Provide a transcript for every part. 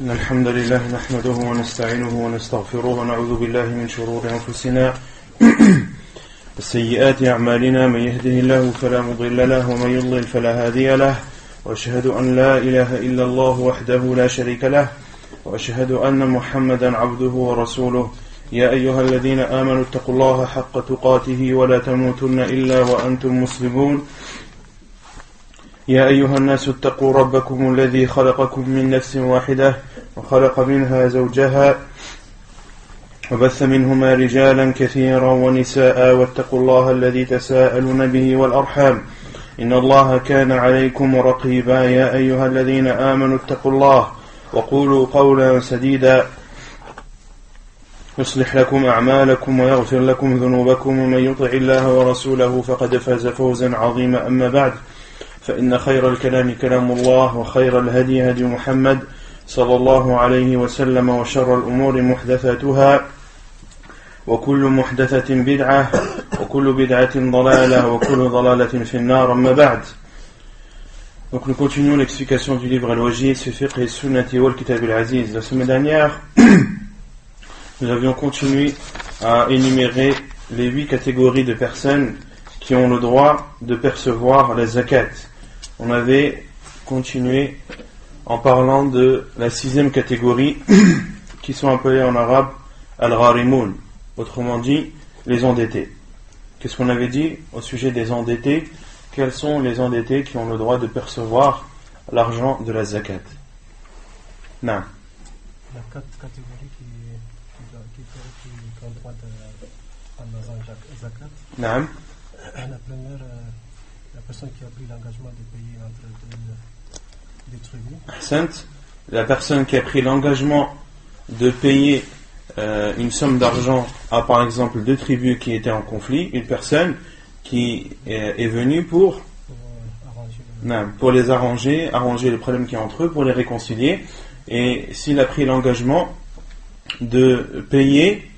إن الحمد لله نحمده ونستعينه ونستغفره ونعوذ بالله من شرور أنفسنا وسيئات أعمالنا من يهده الله فلا مضل له ومن يضلل فلا هادي له وأشهد أن لا إله إلا الله وحده لا شريك له وأشهد أن محمدا عبده ورسوله يا أيها الذين آمنوا اتقوا الله حق تقاته ولا تموتن إلا وأنتم مسلمون يا أيها الناس اتقوا ربكم الذي خلقكم من نفس واحدة وخلق منها زوجها وبث منهما رجالا كثيرا ونساء واتقوا الله الذي تساءلون به والأرحام إن الله كان عليكم رقيبا يا أيها الذين آمنوا اتقوا الله وقولوا قولا سديدا يصلح لكم أعمالكم ويغفر لكم ذنوبكم ومن يطع الله ورسوله فقد فاز فوزا عظيما أما بعد فإن خير الكلام كلام الله وخير الهدي هدي محمد صلى الله عليه وسلم وشر الأمور محدثاتها وكل محدثة بدعة وكل بدعة ضلالة وكل ضلالة في النار أما بعد. Donc nous continuons l'explication du livre Al-Wajiz fi fiqh al-sunnati wal kitab al-aziz. La semaine dernière, nous avions continué à énumérer les 8 catégories de personnes qui ont le droit de percevoir la zakat. On avait continué en parlant de la 6e catégorie qui sont appelées en arabe al-gharimoun, autrement dit les endettés. Qu'est-ce qu'on avait dit au sujet des endettés? Quels sont les endettés qui ont le droit de percevoir l'argent de la zakat? Non. Il y a 4 catégories qui ont le droit de prendre la zakat. Non. La première, la personne qui a pris l'engagement de payer entre deux tribus. Ahsant, la personne qui a pris l'engagement de payer une somme d'argent à par exemple 2 tribus qui étaient en conflit, une personne qui est venue pour les arranger les problèmes qu'il y a entre eux, pour les réconcilier. Et s'il a pris l'engagement de payer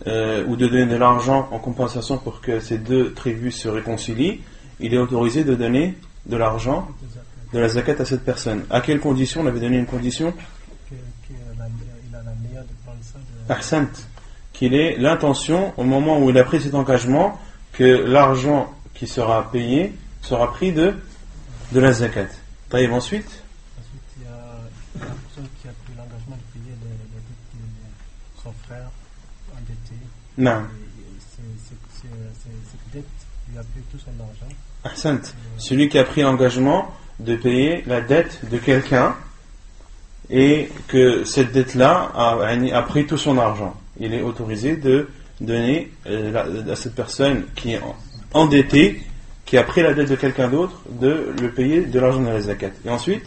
ou de donner de l'argent en compensation pour que ces 2 tribus se réconcilient, il est autorisé de donner de l'argent, de la zakat à cette personne. À quelle condition? On avait donné une condition qu'il a la meilleure de prendre ça. Ahsant, qu'il ait l'intention au moment où il a pris cet engagement que l'argent qui sera payé sera pris de la zakat. Taïb, ensuite, il y a la personne qui a pris l'engagement de payer les dettes de son frère endetté. Non. Cette dette lui a pris tout son argent. Ahsant, celui qui a pris l'engagement de payer la dette de quelqu'un et que cette dette-là a pris tout son argent. Il est autorisé de donner à cette personne qui est endettée, qui a pris la dette de quelqu'un d'autre, de le payer de l'argent de la zakat. Et ensuite,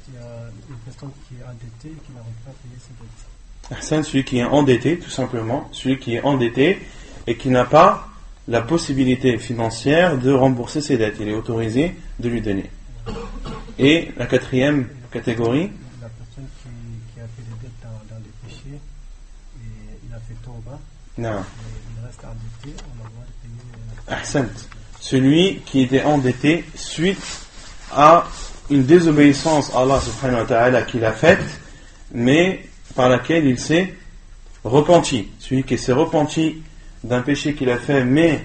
il y a une personne qui est endettée et qui n'arrive pas à payer ses dettes. Ahsan, celui qui est endetté, tout simplement, celui qui est endetté et qui n'a pas la possibilité financière de rembourser ses dettes. Il est autorisé de lui donner. Et la 4e catégorie, la personne qui a fait des dettes dans des péchés et il a fait tauba. non. Il reste endetté, on a le droit de payer. Ahsan, celui qui était endetté suite à une désobéissance à Allah subhanahu wa ta'ala qu'il a faite, mais par laquelle il s'est repenti. Celui qui s'est repenti d'un péché qu'il a fait, mais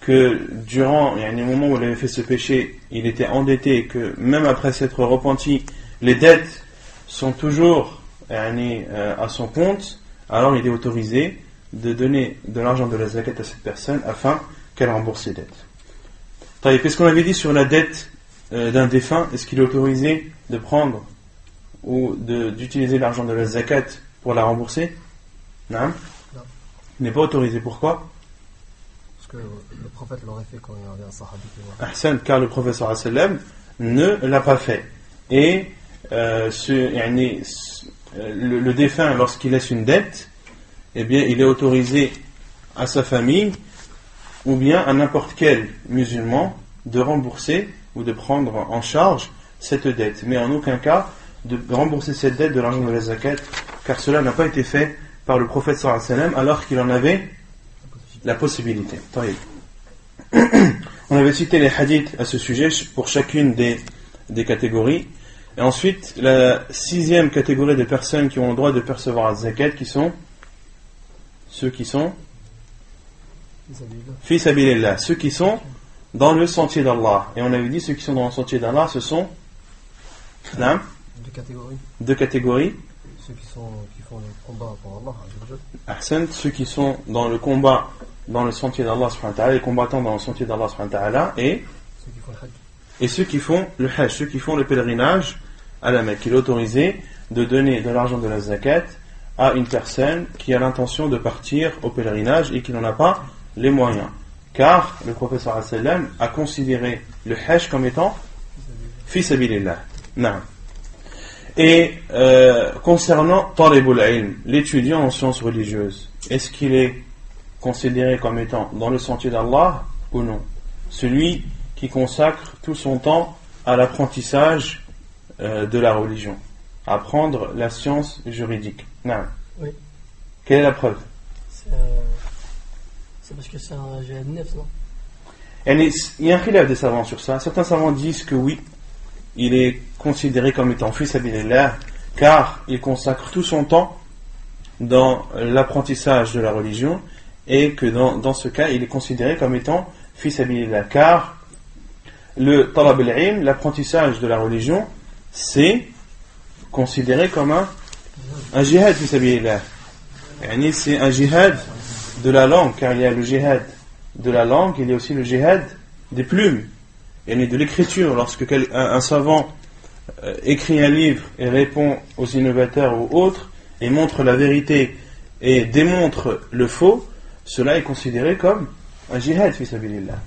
que durant il y a un moment où il avait fait ce péché, il était endetté et que même après s'être repenti, les dettes sont toujours à son compte, alors il est autorisé de donner de l'argent de la zakat à cette personne afin qu'elle rembourse ses dettes. Qu'est-ce qu'on avait dit sur la dette d'un défunt? Est-ce qu'il est autorisé de prendre ou d'utiliser l'argent de la zakat pour la rembourser? Non. Il n'est pas autorisé. Pourquoi? Parce que le prophète l'aurait fait quand il y avait un sahabi. Ahsan, car le prophète sallallahu alayhi wa sallam ne l'a pas fait. Et le défunt, lorsqu'il laisse une dette, eh bien, il est autorisé à sa famille ou bien à n'importe quel musulman de rembourser ou de prendre en charge cette dette. Mais en aucun cas de rembourser cette dette de l'argent de la zakat, car cela n'a pas été fait par le prophète sallallahu alayhi wa sallam alors qu'il en avait la possibilité. On avait cité les hadiths à ce sujet pour chacune des catégories. Et ensuite, la 6e catégorie de personnes qui ont le droit de percevoir la zakat, qui sont ceux qui sont fi sabilillah, ceux qui sont dans le sentier d'Allah. Et on avait dit ceux qui sont dans le sentier d'Allah, ce sont deux catégories. Ceux qui font le combat pour Allah, Ahsan, ceux qui sont dans le combat dans le sentier d'Allah subhanahu wa ta'ala, les combattants dans le sentier d'Allah subhanahu wa ta'ala, et ceux qui font le hajj, ceux qui font le pèlerinage à la Mecque. Il est autorisé de donner de l'argent de la zakat à une personne qui a l'intention de partir au pèlerinage et qui n'en a pas les moyens. Car le prophète sallallahu alayhi wa sallam a considéré le hajj comme étant fi sabilillah. Non. Et concernant talibul ilm, l'étudiant en sciences religieuses, est-ce qu'il est considéré comme étant dans le sentier d'Allah ou non? Celui qui consacre tout son temps à l'apprentissage de la religion, à apprendre la science juridique. Non. Oui. Quelle est la preuve? C'est parce que c'est un jihad nefs, non? Il y a un khilaf des savants sur ça. Certains savants disent que oui, il est considéré comme étant fi sabilillah, car il consacre tout son temps dans l'apprentissage de la religion, et que dans ce cas, il est considéré comme étant fi sabilillah, car le talab al-ilm, l'apprentissage de la religion, c'est considéré comme un jihad fi sabilillah. C'est un jihad de la langue, car il y a le jihad de la langue, il y a aussi le jihad des plumes, et de l'écriture. Lorsque un savant écrit un livre et répond aux innovateurs ou autres, et montre la vérité et démontre le faux, cela est considéré comme un jihad fi sabilillah.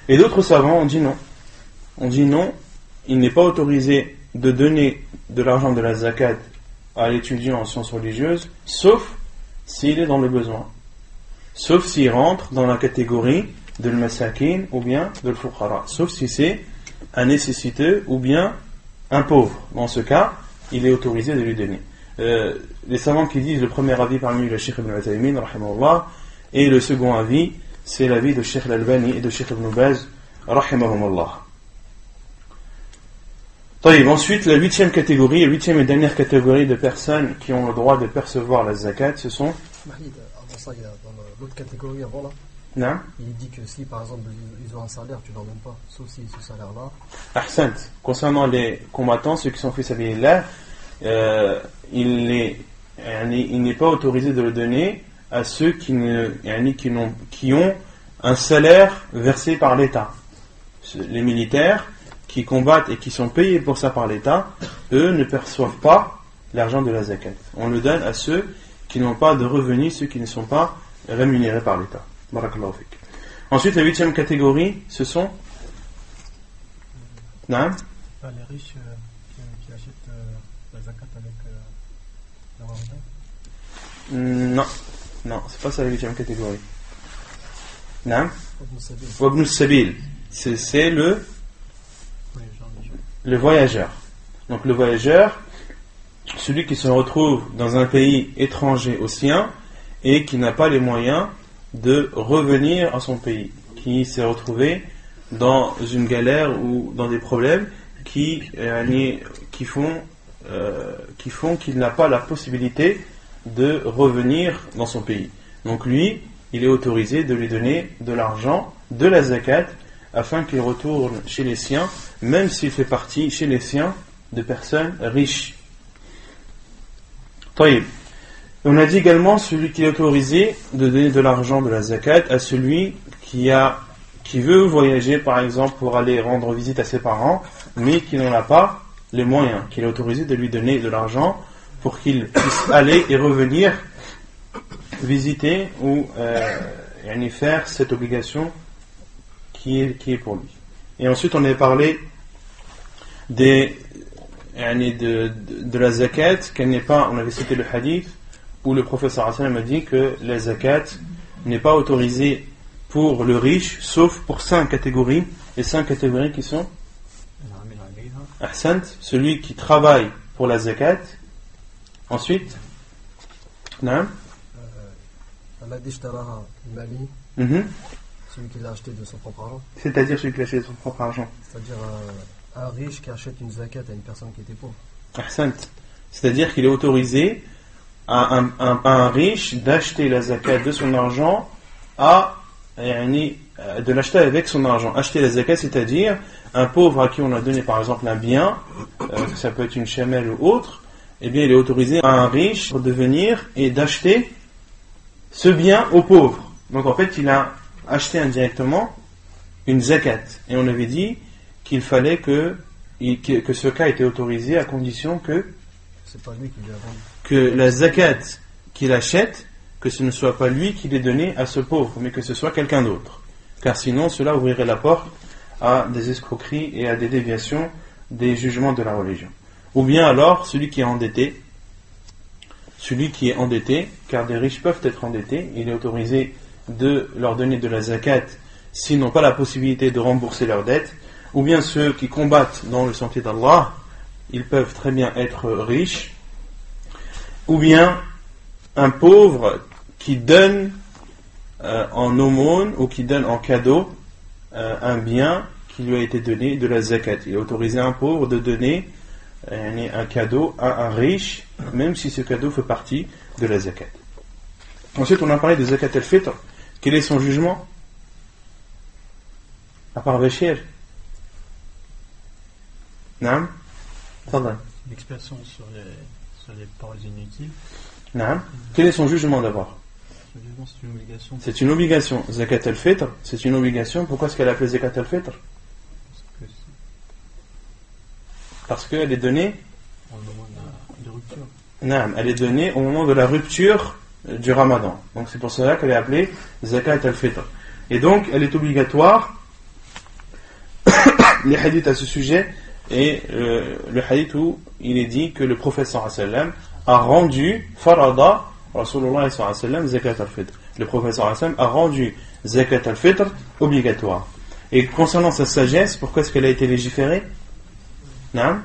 Et d'autres savants ont dit non. On dit non, il n'est pas autorisé de donner de l'argent de la zakat à l'étudiant en sciences religieuses, sauf s'il est dans le besoin. Sauf s'il rentre dans la catégorie de l'masakin ou bien de l'fuqara. Sauf si c'est un nécessiteux ou bien un pauvre. Dans ce cas, il est autorisé de lui donner. Les savants qui disent le premier avis parmi le Cheikh Ibn Uthaymin, rahimahullah, et le second avis, c'est l'avis de Cheikh Al-Albani et de Cheikh Ibn Baz, rahimahumullah. Ensuite, la 8e catégorie, la 8e et dernière catégorie de personnes qui ont le droit de percevoir la zakat, ce sont. Avant ça, il y a dans l'autre catégorie avant là. Non. Il dit que si par exemple ils ont un salaire, tu leur donnes pas, sauf si ce salaire-là. Ahsant. Concernant les combattants, ceux qui sont fi sabilillah, il n'est pas autorisé de le donner à ceux qui ont un salaire versé par l'État. Les militaires qui combattent et qui sont payés pour ça par l'État, eux ne perçoivent pas l'argent de la zakat. On le donne à ceux qui n'ont pas de revenus, ceux qui ne sont pas rémunérés par l'État. Barakallahu fik. Ensuite, la 8e catégorie, ce sont les riches qui achètent la zakat avec leur argent. Non, c'est pas ça la 8e catégorie. Wabn sabil. C'est le voyageur. Donc le voyageur, celui qui se retrouve dans un pays étranger au sien et qui n'a pas les moyens de revenir à son pays, qui s'est retrouvé dans une galère ou dans des problèmes qui font qu'il n'a pas la possibilité de revenir dans son pays. Donc lui, il est autorisé de lui donner de l'argent, de la zakat, afin qu'il retourne chez les siens, même s'il fait partie chez les siens de personnes riches. Taïb. On a dit également celui qui est autorisé de donner de l'argent de la zakat à celui qui veut voyager par exemple pour aller rendre visite à ses parents, mais qui n'en a pas les moyens, qu'il est autorisé de lui donner de l'argent pour qu'il puisse aller et revenir visiter ou faire cette obligation qui est pour lui. Et ensuite on avait parlé de la zakat, qu'elle n'est pas, on avait cité le hadith où le prophète sallallahu alayhi wa sallam a dit que la zakat n'est pas autorisée pour le riche, sauf pour 5 catégories. Les 5 catégories qui sont Ahsant, celui qui travaille pour la zakat. Ensuite celui qui l'a acheté de son propre argent. C'est-à-dire celui qui l'a acheté de son propre argent. C'est-à-dire un riche qui achète une zakat à une personne qui était pauvre. Ahsant. C'est-à-dire qu'il est autorisé à un riche d'acheter la zakat de son argent de l'acheter avec son argent. Acheter la zakat, c'est-à-dire un pauvre à qui on a donné par exemple un bien, ça peut être une chamelle ou autre, eh bien il est autorisé à un riche de venir et d'acheter ce bien au pauvre. Donc en fait il a acheté indirectement une zakat. Et on avait dit qu'il fallait que ce cas était autorisé à condition que C'est pas lui qui lui a vendu. que la zakat qu'il achète, que ce ne soit pas lui qui l'ait donné à ce pauvre, mais que ce soit quelqu'un d'autre. Car sinon, cela ouvrirait la porte à des escroqueries et à des déviations des jugements de la religion. Ou bien alors, celui qui est endetté, car des riches peuvent être endettés, il est autorisé de leur donner de la zakat s'ils n'ont pas la possibilité de rembourser leurs dettes, ou bien ceux qui combattent dans le sentier d'Allah, ils peuvent très bien être riches, ou bien un pauvre qui donne en aumône ou qui donne en cadeau un bien qui lui a été donné de la zakat. Il est autorisé à un pauvre de donner un cadeau à un riche, même si ce cadeau fait partie de la zakat. Ensuite, on a parlé de zakat al-fitr. Quel est son jugement? À part Bachir. Naam? Pardon. L'expression sur les paroles inutiles. Naam. Quel est son jugement d'abord? Le jugement, c'est une obligation. C'est une obligation. Zakat al-fitr, c'est une obligation. Pourquoi est-ce qu'elle a appelée zakat al-fitr? Parce qu'elle est donnée au moment de rupture. Naam, elle est donnée au moment de la rupture du Ramadan. Donc c'est pour cela qu'elle est appelée zakat al-fitr. Et donc elle est obligatoire. Les hadiths à ce sujet et le hadith où il est dit que le prophète sallallahu alayhi wa sallam a rendu farada Rasulullah sallallahu alayhi wa sallam zakat al-fitr. Le prophète sallallahu alayhi wa sallam a rendu zakat al-fitr obligatoire. Et concernant sa sagesse, pourquoi est-ce qu'elle a été légiférée? Non?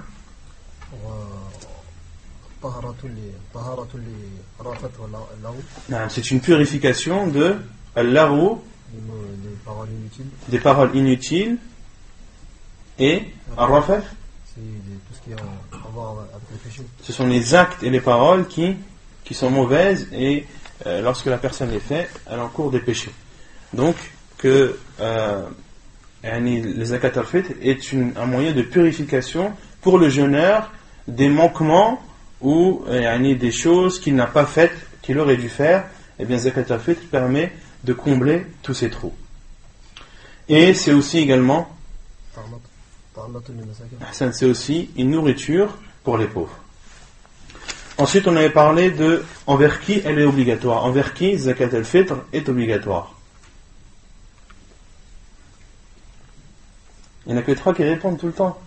C'est une purification de al-laghu, des paroles inutiles, et al-rafaf, ce sont les actes et les paroles qui sont mauvaises, et lorsque la personne les fait, elle encourt des péchés. Donc que le zakat al-fitr est un moyen de purification pour le jeûneur des manquements ou des choses qu'il n'a pas faites, qu'il aurait dû faire. Et bien zakat al-fitr permet de combler tous ces trous. Et c'est aussi également c'est aussi une nourriture pour les pauvres. Ensuite on avait parlé de envers qui elle est obligatoire. Envers qui zakat al-fitr est obligatoire. Il n'y en a que 3 qui répondent tout le temps.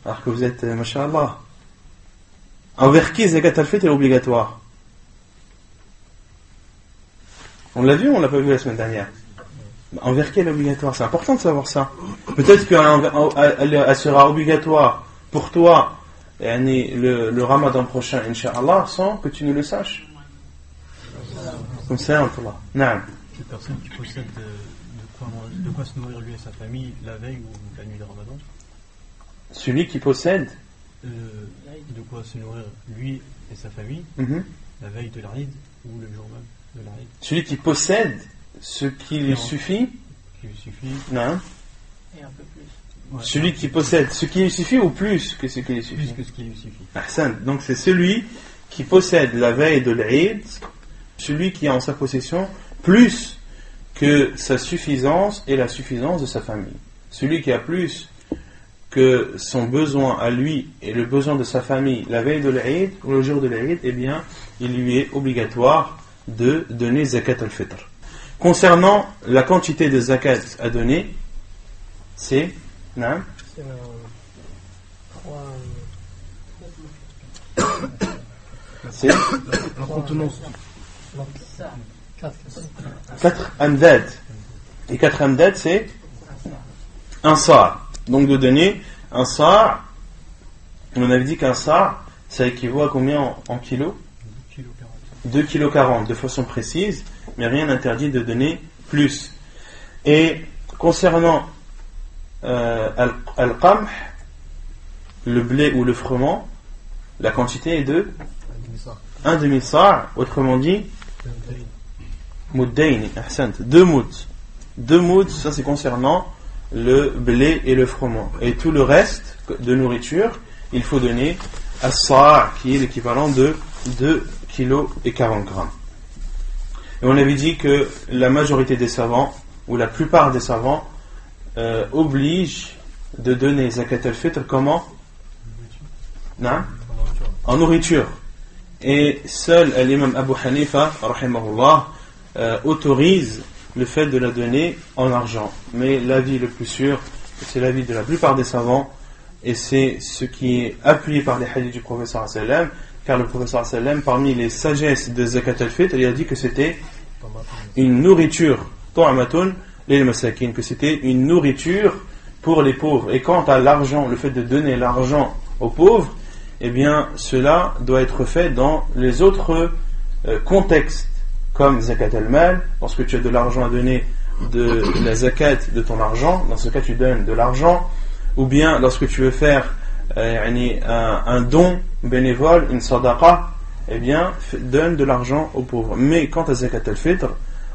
Alors que vous êtes, masha'Allah. Envers qui zakat al-fitr est obligatoire? On l'a vu ou on l'a pas vu la semaine dernière? Envers qui elle est obligatoire? C'est important de savoir ça. Peut-être qu'elle sera obligatoire pour toi le Ramadan prochain, Inch'Allah, sans que tu ne le saches. Comme ça, Allah. Naam. Une personne qui possède de quoi se nourrir lui et sa famille la veille ou la nuit de Ramadan. Celui qui possède de quoi se nourrir lui et sa famille la veille de l'Aïd ou le jour même de l'Aïd. Celui qui possède ce qui lui suffit. Non. Et un peu plus. Ouais, celui qui possède ce qui lui suffit ou plus que ce qui lui suffit. Plus que ce qui lui suffit. Ahsan. Donc c'est celui qui possède la veille de l'Aïd, celui qui a en sa possession plus que sa suffisance et la suffisance de sa famille. Celui qui a plus que son besoin à lui et le besoin de sa famille la veille de l'Aïd ou le jour de l'Aïd, eh bien, il lui est obligatoire de donner zakat al-fitr. Concernant la quantité de zakat à donner, c'est non? C'est la contenance. 4 amdad. Et 4 amdad, c'est un sa'. Donc de donner un sa', on avait dit qu'un sa', ça équivaut à combien en kilos? 2,40 kg de façon précise, mais rien n'interdit de donner plus. Et concernant al-qamh, le blé ou le froment, la quantité est de Un demi-sa. 1 demi-sa', autrement dit muddaini, ahsant, 2 mouds. 2 mouds, ça c'est concernant le blé et le froment. Et tout le reste de nourriture, il faut donner à sa', qui est l'équivalent de 2 kg et 40 grammes. Et on avait dit que la majorité des savants, ou la plupart des savants, obligent de donner zakat al-fitr comment? Non? En nourriture. Et seul l'imam Abu Hanifa, rahimahullah, autorise le fait de la donner en argent. Mais l'avis le plus sûr, c'est l'avis de la plupart des savants, et c'est ce qui est appuyé par les hadiths du prophète sallallahu alayhi wa sallam, car le prophète sallallahu alayhi wa sallam, parmi les sagesses de zakat al-fitr, il a dit que c'était une nourriture, ta'amatun lil masakin, que c'était une nourriture pour les pauvres. Et quant à l'argent, le fait de donner l'argent aux pauvres, eh bien cela doit être fait dans les autres contextes, comme zakat al-mal, lorsque tu as de l'argent à donner, de la zakat de ton argent, dans ce cas tu donnes de l'argent, ou bien lorsque tu veux faire un don bénévole, une sadaqa, eh bien donne de l'argent aux pauvres. Mais quant à zakat al-fitr,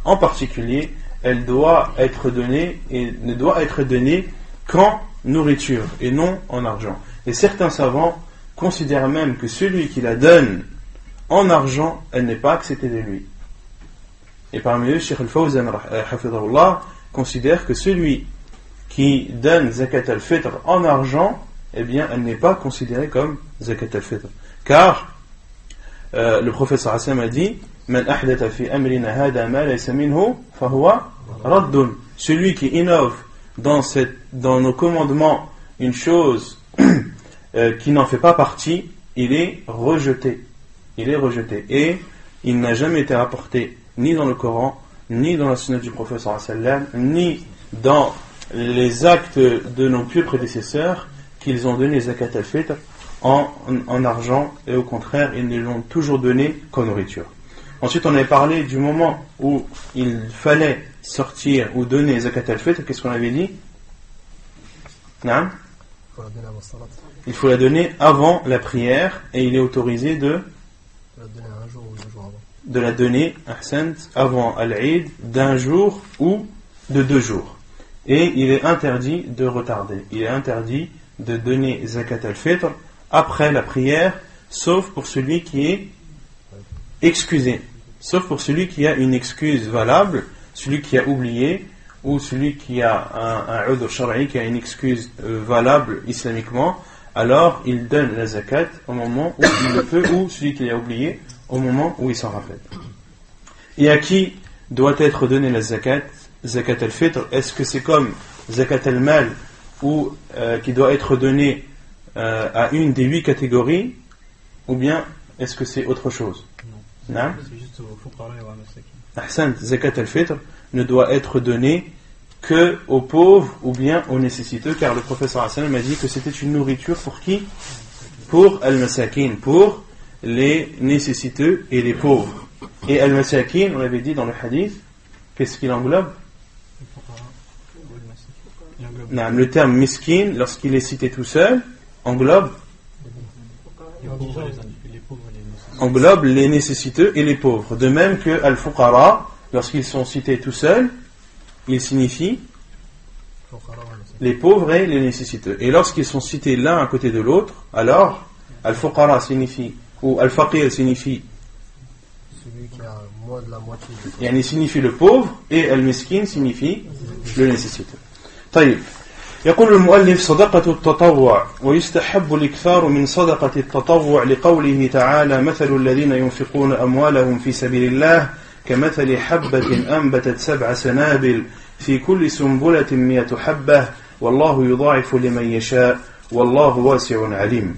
en particulier, elle doit être donnée et ne doit être donnée qu'en nourriture et non en argent. Et certains savants considèrent même que celui qui la donne en argent, elle n'est pas acceptée de lui. Et parmi eux, Cheikh al-Fawzan hafidhahullah considère que celui qui donne zakat al-fitr en argent, eh bien elle n'est pas considérée comme zakat al-fitr. Car le prophète sallallahu alayhi wa sallam a dit: Man ahdatha fi amrina hada ma laysa minhu fahuwa raddun. Celui qui innove dans nos commandements une chose qui n'en fait pas partie, il est rejeté. Il est rejeté. Et il n'a jamais été rapporté ni dans le Coran, ni dans la sunna du prophète sallallahu alayhi wa sallam, ni dans les actes de nos pieux prédécesseurs qu'ils ont donné zakat al-fitr en argent, et au contraire, ils ne l'ont toujours donné qu'en nourriture. Ensuite, on avait parlé du moment où il fallait sortir ou donner zakat al-fitr. Qu'est-ce qu'on avait dit? Non? Il faut la donner avant la prière, et il est autorisé de la donner avant al-Eid d'un jour ou de 2 jours. Et il est interdit de retarder. Il est interdit de donner zakat al-fitr après la prière, sauf pour celui qui est excusé, sauf pour celui qui a une excuse valable, celui qui a oublié, ou celui qui a un udhr shar'i, qui a une excuse valable islamiquement. Alors il donne la zakat au moment où il le peut, ou celui qui l'a oublié au moment où il s'en rappelle. Et à qui doit être donnée la zakat al-fitr? Est-ce que c'est comme zakat al-mal, ou qui doit être donnée à une des 8 catégories, ou bien est-ce que c'est autre chose? Non, c'est juste au fuqara et au masakin. Zakat al-fitr ne doit être donnée que aux pauvres ou bien aux nécessiteux, car le prophète sallallahu alayhi wa sallam a dit que c'était une nourriture pour qui? Pour al-masakin, pour les nécessiteux et les pauvres. Et al-masakin, on avait dit dans le hadith, qu'est-ce qu'il englobe? Non, le terme miskin, lorsqu'il est cité tout seul, englobe les nécessiteux et les pauvres. De même que al-fuqara, lorsqu'ils sont cités tout seuls, ils signifient les pauvres et les nécessiteux. Et lorsqu'ils sont cités l'un à côté de l'autre, alors al-fuqara signifie, ou al-faqir signifie celui qui a moins de la moitié. Yani signifie le pauvre, et al-miskin signifie le nécessiteux. طيب. يقول المؤلف: صدقة التطوع، ويستحب الإكثار من صدقة التطوع لقوله تعالى: مثل الذين ينفقون أموالهم في سبيل الله كمثل حبة أنبتت 7 سنابل في كل سنبلة 100 حبة والله يضاعف لمن يشاء والله واسع عليم.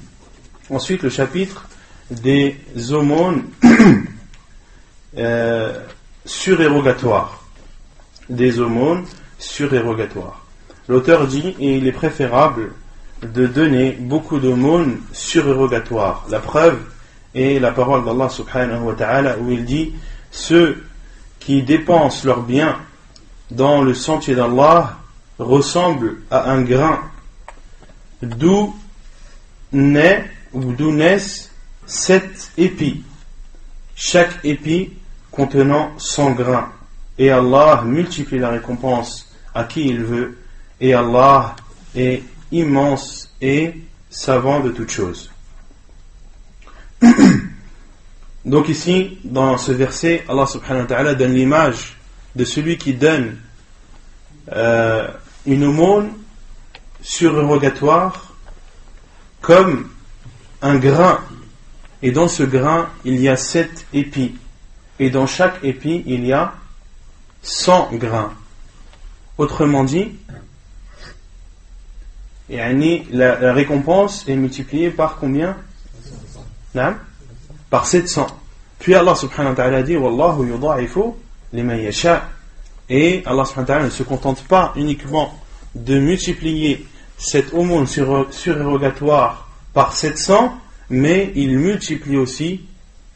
Ensuite, le chapitre des aumônes surérogatoires. Des aumônes surérogatoires. L'auteur dit, et il est préférable de donner beaucoup d'aumônes surérogatoires. La preuve est la parole d'Allah subhanahu wa ta'ala, où il dit: ceux qui dépensent leurs biens dans le sentier d'Allah ressemblent à un grain d'où naît ou d'où naissent 7 épis, chaque épi contenant 100 grains. Et Allah multiplie la récompense à qui il veut, et Allah est immense et savant de toutes choses. Donc ici, dans ce verset, Allah subhanahu wa ta'ala donne l'image de celui qui donne une aumône surérogatoire comme un grain, et dans ce grain il y a 7 épis, et dans chaque épi il y a 100 grains. Autrement dit, la récompense est multipliée par combien? Par 700. Puis Allah subhanahu wa ta'ala dit Wallahu yudha'ifu liman yasha. Et Allah subhanahu wa ta'ala ne se contente pas uniquement de multiplier cette aumône surérogatoire par 700, mais il multiplie aussi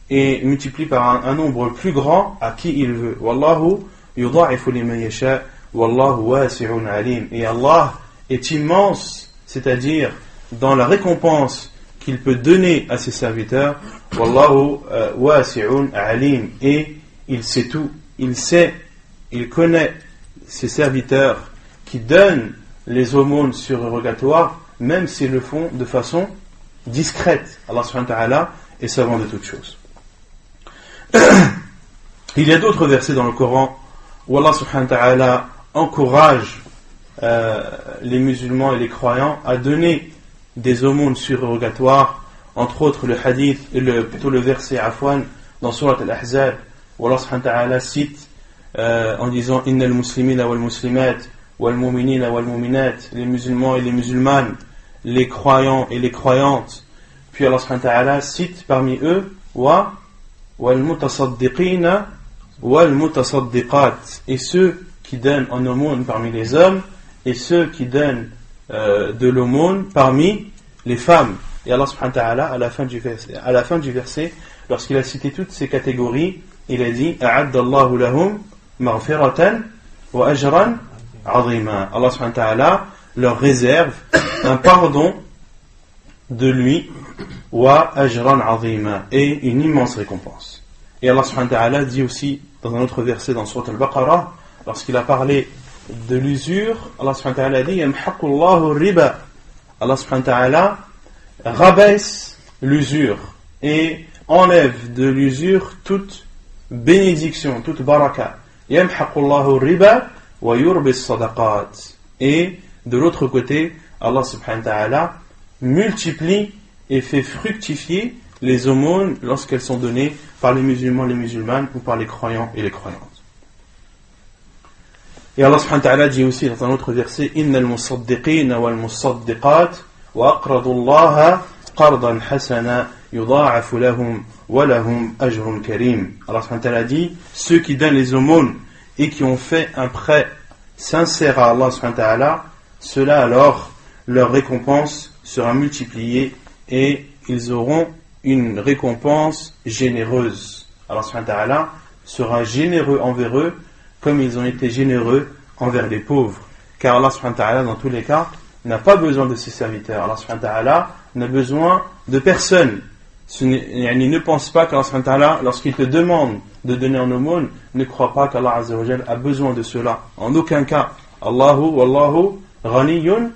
et multiplie par un nombre plus grand à qui il veut. Wallahu yudha'ifu liman yasha wallahu wasi'un alim. Et Allah est immense, c'est-à-dire dans la récompense qu'il peut donner à ses serviteurs. Wallahu wasi'un alim. Et il sait tout, il connaît ses serviteurs qui donnent les aumônes surérogatoires, même s'ils le font de façon discrète. Allah subhanahu wa ta'ala est savant de toutes choses. Il y a d'autres versets dans le Coran où Allah subhanahu wa ta'ala encourage les musulmans et les croyants à donner des aumônes surérogatoires, entre autres le hadith, plutôt le verset Afwan dans Surat Al-Ahzab, où Allah subhanahu wa ta'ala cite en disant Innal muslimina wal muslimat wal mu'minina wal mu'minat, les musulmans et les musulmanes, les croyants et les croyantes. Puis Allah subhanahu wa ta'ala cite parmi eux wal mutasaddiqina wal mutasaddiqat, et ceux qui donnent en aumône parmi les hommes et ceux qui donnent de l'aumône parmi les femmes. Et Allah subhanahu wa ta'ala à la fin du verset, lorsqu'il a cité toutes ces catégories, il a dit A'addallahu lahum maghfiratan wa ajran 'azima. Allah subhanahu wa ta'ala leur réserve un pardon de lui wa ajran 'azima, et une immense récompense. Et Allah subhanahu wa ta'ala dit aussi dans un autre verset dans Surat Al-Baqarah, lorsqu'il a parlé de l'usure, Allah subhanahu wa ta'ala dit Yamhaqullahu riba. Allah subhanahu wa ta'ala rabaisse l'usure et enlève de l'usure toute bénédiction, toute baraka. Yamhaqullahu riba wa yurbis sadaqat. Et de l'autre côté, Allah subhanahu wa ta'ala multiplie et fait fructifier les aumônes lorsqu'elles sont données par les musulmans et les musulmanes, ou par les croyants et les croyantes. Et Allah subhanahu wa ta'ala dit aussi dans un autre verset Innal musaddiqina wal musaddiqat wa aqradu Allaha qardan hasana yudha'afu lahum wa lahum ajrun karim. Allah subhanahu wa ta'ala dit ceux qui donnent les aumônes et qui ont fait un prêt sincère à Allah subhanahu wa ta'ala, ceux-là alors leur récompense sera multipliée et ils auront une récompense généreuse. Allah subhanahu wa ta'ala sera généreux envers eux comme ils ont été généreux envers les pauvres. Car Allah subhanahu wa ta'ala dans tous les cas n'a pas besoin de ses serviteurs. Allah subhanahu wa ta'ala n'a besoin de personne. Ne pense pas qu'Allah subhanahu wa ta'ala, lorsqu'il te demande de donner en aumône, ne crois pas qu'Allah azza wa jal a besoin de cela. En aucun cas. Wallahu ghaniyun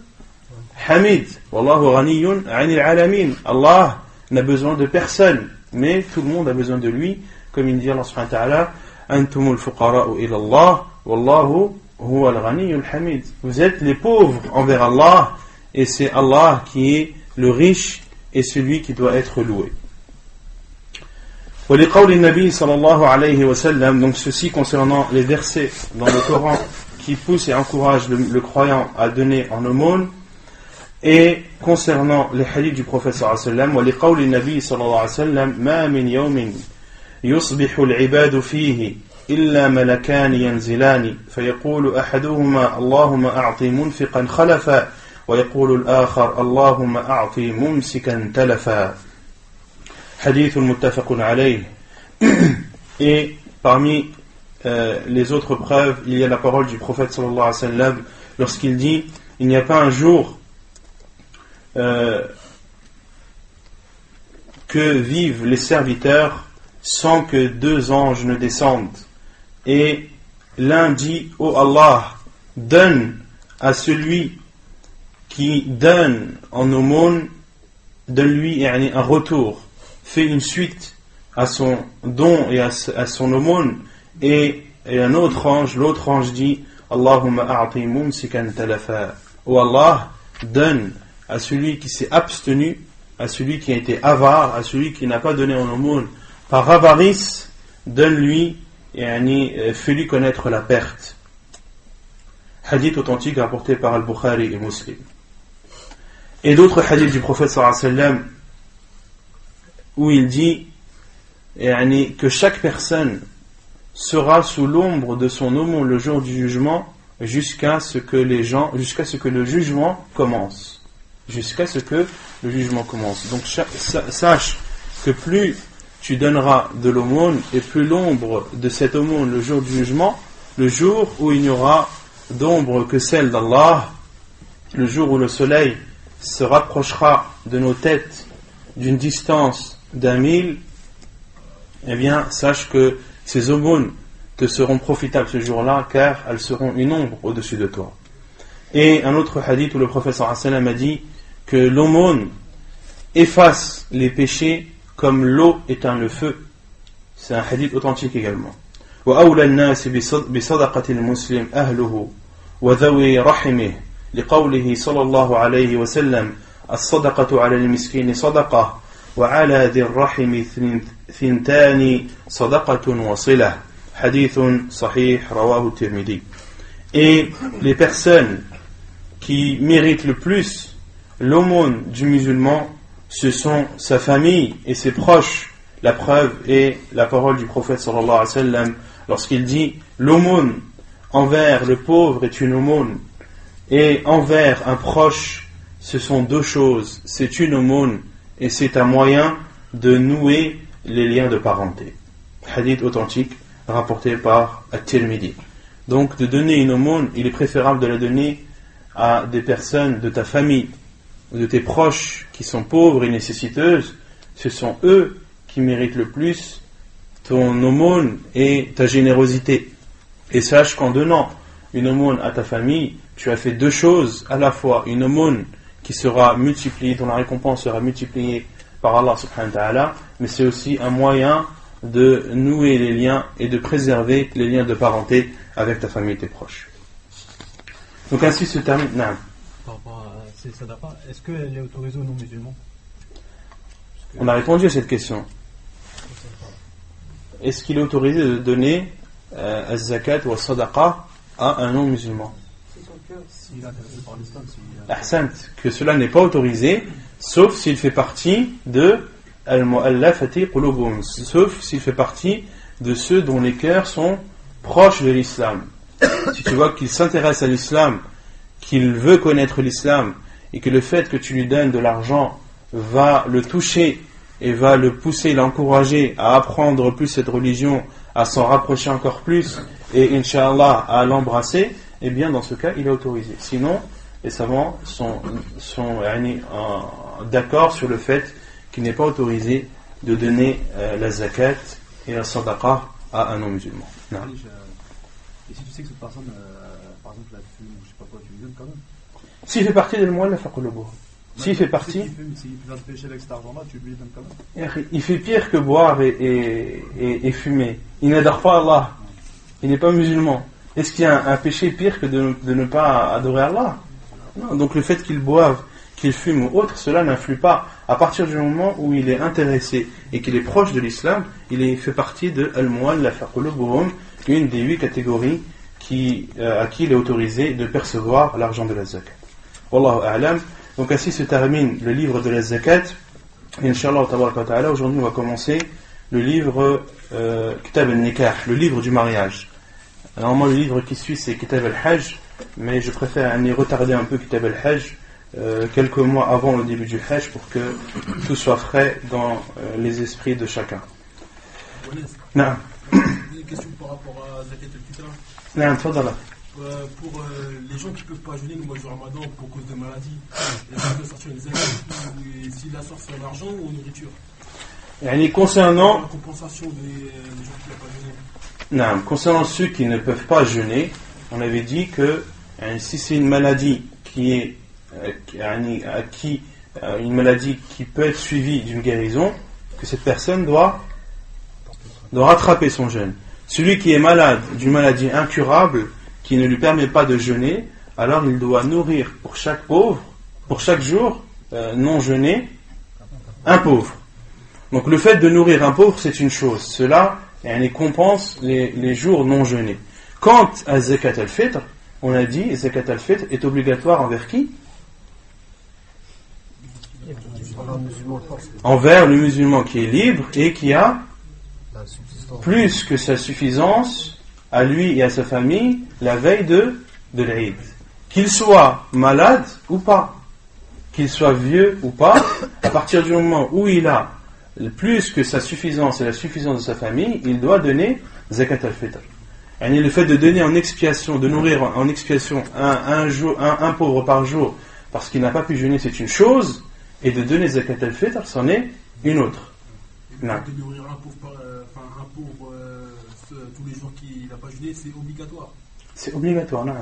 hamid. Wallahu ghaniyun 'anil 'alamin. Allah n'a besoin de personne, mais tout le monde a besoin de lui, comme il dit Allah subhanahu wa ta'ala Antumul fuqara'u ila Allah wallahu huwa al-ghaniyyul hamid. Vous êtes les pauvres envers Allah, et c'est Allah qui est le riche et celui qui doit être loué. ولقول النبي صلى الله عليه وسلم, donc ceci concernant les versets dans le Coran qui poussent et encouragent le croyant à donner en aumône, et concernant les hadiths du prophète sallallahu alayhi wa sallam, ولقول النبي صلى الله عليه وسلم ما من يوم يصبح العباد فيه إلا ملكان ينزلان فيقول أحدهما اللهم أعطي منفقا خلفا ويقول الآخر اللهم أعطي ممسكا تلفا. Hadith muttafaqun alayh. Et parmi les autres preuves, il y a la parole du prophète sallallahu alayhi wa sallam lorsqu'il dit il n'y a pas un jour que vivent les serviteurs sans que 2 anges ne descendent. Et l'un dit: ô Allah, donne à celui qui donne en aumône, donne-lui un retour, fais une suite à son don et à son aumône. Et un autre ange, l'autre ange dit: Allahumma a'ti mumsikan talafa. Ô Allah, donne à celui qui s'est abstenu, à celui qui a été avare, à celui qui n'a pas donné en aumône par avarice, donne-lui, fais-lui connaître la perte. Hadith authentique rapporté par Al-Bukhari et Muslim. Et d'autres hadiths du prophète sallallahu alayhi wa sallam où il dit que chaque personne sera sous l'ombre de son aumône le jour du jugement jusqu'à ce que le jugement commence. Jusqu'à ce que le jugement commence. Donc sache que plus tu donneras de l'aumône et plus l'ombre de cette aumône le jour du jugement, le jour où il n'y aura d'ombre que celle d'Allah, le jour où le soleil se rapprochera de nos têtes d'une distance d'1 mille, eh bien sache que ces aumônes te seront profitables ce jour-là, car elles seront une ombre au-dessus de toi. Et un autre hadith où le prophète sallallahu alayhi wa sallam a dit que l'aumône efface les péchés comme l'eau éteint le feu. C'est un hadith authentique également. وأولى الناس بصدقة المسلم أهله وذوي رحمه لقوله صلى الله عليه وسلم الصدقة على المسكين صدقة وعلى ذي الرحم 2 صدقة وصلة. Hadith sahih rawahu Tirmidhi. Et les personnes qui méritent le plus l'aumône du musulman, ce sont sa famille et ses proches. La preuve est la parole du prophète sallallahu alayhi wa sallam lorsqu'il dit: l'aumône envers le pauvre est une aumône, et envers un proche ce sont 2 choses, c'est une aumône et c'est un moyen de nouer les liens de parenté. Hadith authentique rapporté par At-Tirmidhi. Donc de donner une aumône, il est préférable de la donner à des personnes de ta famille ou de tes proches qui sont pauvres et nécessiteuses. Ce sont eux qui méritent le plus ton aumône et ta générosité. Et sache qu'en donnant une aumône à ta famille, tu as fait 2 choses, à la fois une aumône qui sera multipliée, dont la récompense sera multipliée par Allah subhanahu wa ta'ala, mais c'est aussi un moyen de nouer les liens et de préserver les liens de parenté avec ta famille et tes proches. Donc ainsi se termine. Par rapport à ces sadaqa, est-ce qu'elle est autorisée aux non-musulmans? On a répondu à cette question. Est-ce qu'il est autorisé de donner az-zakat ou az-sadaqa à un non-musulman? S'il est intéressé par l'islam, Ahsant, que cela n'est pas autorisé, sauf s'il fait partie de al-mu'allafati qulubuhum, sauf s'il fait partie de ceux dont les cœurs sont proches de l'islam. Si tu vois qu'il s'intéresse à l'islam, qu'il veut connaître l'islam, et que le fait que tu lui donnes de l'argent va le toucher et va le pousser, l'encourager à apprendre plus cette religion, à s'en rapprocher encore plus, et Inch'Allah à l'embrasser, eh bien dans ce cas il est autorisé. Sinon, les savants sont d'accord sur le fait qu'il n'est pas autorisé de donner la zakat et la sadaqa à un non-musulman. Non. Et si tu sais que cette personne, par exemple, la fume, ou je sais pas quoi, tu lui donnes quand même. S'il fait partie de l'mu'allaf qulubuhum. S'il fait partie. S'il fait un péché avec cet argent-là, tu lui donnes quand même. Il fait pire que boire et fumer. Il n'adore pas Allah. Il n'est pas musulman. Est-ce qu'il y a un péché pire que de ne pas adorer Allah? Non. Donc le fait qu'il boive, qu'il fume ou autre, cela n'influe pas. À partir du moment où il est intéressé et qu'il est proche de l'islam, il fait partie de al-mu'allaf qulubuhum, une des 8 catégories à qui il est autorisé de percevoir l'argent de la zakat. Wallahu a'lam. Donc ainsi se termine le livre de la zakat. Inch'Allah ta'ala, aujourd'hui on va commencer le livre Kitab al-Nikah, le livre du mariage. Normalement le livre qui suit c'est Kitab al-Hajj, mais je préfère retarder un peu Kitab al-Hajj quelques mois avant le début du Hajj pour que tout soit frais dans les esprits de chacun. Une question par rapport à Zakat al-Fitr. Non, tfadala. pour les gens qui ne peuvent pas jeûner le mois du Ramadan pour cause de maladie, ils doivent sortir des aliments, s'il la sort c'est en argent ou en nourriture. Yani concernant La compensation des gens qui n'ont pas jeûné. Non, concernant ceux qui ne peuvent pas jeûner, on avait dit que si c'est une maladie qui est une maladie qui peut être suivie d'une guérison, que cette personne doit rattraper son jeûne. Celui qui est malade d'une maladie incurable qui ne lui permet pas de jeûner, alors il doit nourrir pour chaque pauvre, pour chaque jour non jeûné, un pauvre. Donc le fait de nourrir un pauvre, c'est une chose. Cela compense les jours non jeûnés. Quant à Zakat al-Fitr, on a dit Zakat al-Fitr est obligatoire envers qui? Envers le musulman qui est libre et qui a plus que sa suffisance à lui et à sa famille la veille de l'Eid. Qu'il soit malade ou pas, qu'il soit vieux ou pas, à partir du moment où il a plus que sa suffisance et la suffisance de sa famille, il doit donner Zakat al-Fitr. Et le fait de donner en expiation, de nourrir en expiation un pauvre par jour parce qu'il n'a pas pu jeûner, c'est une chose, et de donner Zakat al-Fitr, c'en est une autre. Et de nourrir un pauvre, tous les jours qu'il n'a pas jeûné, c'est obligatoire. C'est obligatoire, non.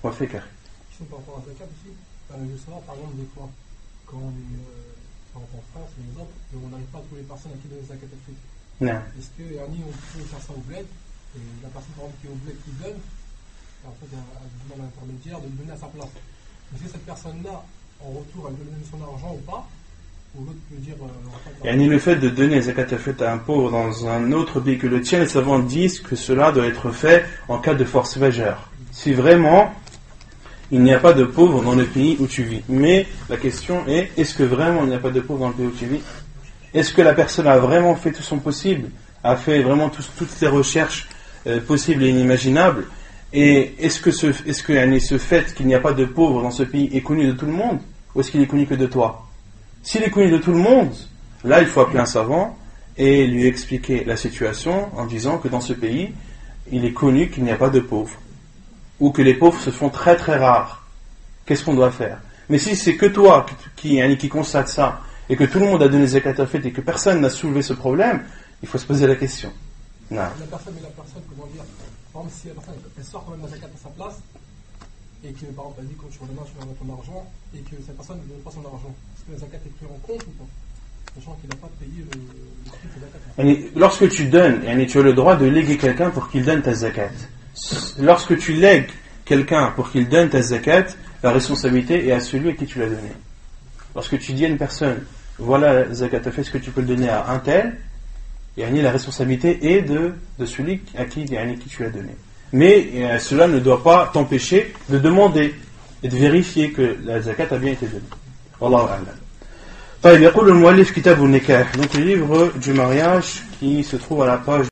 On va faire carré. Question par rapport à Zakat aussi. Je veux savoir, par exemple, des fois, quand on est en France, par exemple, et on n'arrive pas à trouver les personnes à qui donner Zakat al-Fitr. Non. Est-ce que on peut faire ça au bled, et la personne par exemple qui est au bled qui donne, en fait, elle demande à l'intermédiaire de le donner à sa place. Est-ce que cette personne-là, en retour, elle veut donner son argent ou pas? Ou l'autre peut dire. Le fait de donner Zakat al-Fitr à un pauvre dans un autre pays que le tien, les savants disent que cela doit être fait en cas de force majeure. Si vraiment il n'y a pas de pauvres dans le pays où tu vis. Mais la question est, est-ce que vraiment il n'y a pas de pauvres dans le pays où tu vis? Est-ce que la personne a vraiment fait tout son possible, a fait vraiment toutes ses recherches possibles et inimaginables? Et est-ce que ce fait qu'il n'y a pas de pauvres dans ce pays est connu de tout le monde? Ou est-ce qu'il est connu que de toi? S'il est connu de tout le monde, là il faut appeler un savant et lui expliquer la situation en disant que dans ce pays, il est connu qu'il n'y a pas de pauvres. Ou que les pauvres se font très très rares. Qu'est-ce qu'on doit faire? Mais si c'est que toi qui constate ça, et que tout le monde a donné Zakat al-Fitr et que personne n'a soulevé ce problème, il faut se poser la question. Non. La personne, comment dire, par exemple, si la personne elle sort quand même la Zakat à sa place, et que par exemple elle dit quand tu redemain tu vas mettre ton argent, et que cette personne ne donne pas son argent, est-ce que la Zakat est prise en compte ou pas? Sachant qu'il n'a pas payé le prix de Zakat. Lorsque tu donnes, tu as le droit de léguer quelqu'un pour qu'il donne ta Zakat. Lorsque tu lègues quelqu'un pour qu'il donne ta Zakat, la responsabilité est à celui à qui tu l'as donné. Lorsque tu dis à une personne, voilà Zakat al-Fitr, est-ce que tu peux le donner à un tel? La responsabilité est de celui à qui tu l'as donné. Mais cela ne doit pas t'empêcher de demander et de vérifier que la Zakat a bien été donnée. Wallahu a'lam. طيب يقول المؤلف كتاب النكاح, donc le livre du mariage qui se trouve à la page